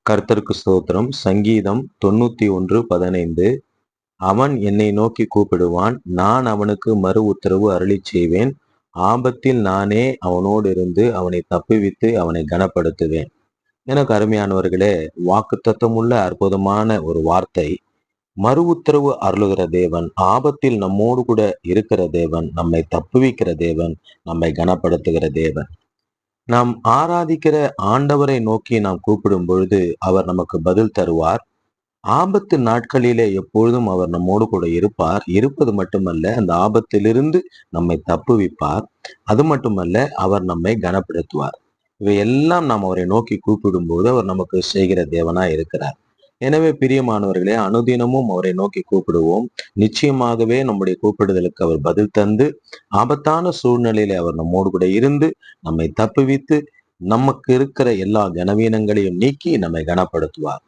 கர்த்தருக்கு ஸ்தோத்திரம். சங்கீதம் 91:15. அவன் என்னை நோக்கி கூப்பிடுவான், நான் அவனுக்கு மறு உத்தரவு அருளிச் செய்வேன். ஆபத்தில் நானே அவனோடு இருந்து அவனை தப்புவித்து அவனை கனப்படுத்துவேன். எனக்கு அருமையானவர்களே, வாக்குத்தத்தமுள்ள அற்புதமான ஒரு வார்த்தை. மறு உத்தரவு அருளுகிற தேவன், ஆபத்தில் நம்மோடு கூட இருக்கிற தேவன், நம்மை தப்புவிக்கிற தேவன், நம்மை கனப்படுத்துகிற தேவன். நாம் ஆராதிக்கிற ஆண்டவரை நோக்கி நாம் கூப்பிடும் பொழுது அவர் நமக்கு பதில் தருவார். ஆபத்து நாட்களிலே எப்பொழுதும் அவர் நம்மோடு கூட இருப்பார். இருப்பது மட்டுமல்ல, அந்த ஆபத்திலிருந்து நம்மை தப்புவிப்பார். அது மட்டுமல்ல, அவர் நம்மை கனப்படுத்துவார். இவையெல்லாம் நாம் அவரை நோக்கி கூப்பிடும்போது அவர் நமக்கு செய்கிற தேவனாய் இருக்கிறார். எனவே பிரியமானவர்களே, அனுதினமும் அவரை நோக்கி கூப்பிடுவோம். நிச்சயமாகவே நம்முடைய கூப்பிடுதலுக்கு அவர் பதில் தந்து, ஆபத்தான சூழ்நிலையில அவர் நம்மோடு கூட இருந்து நம்மை தப்புவித்து நமக்கு இருக்கிற எல்லா கனவீனங்களையும் நீக்கி நம்மை கனப்படுத்துவார்.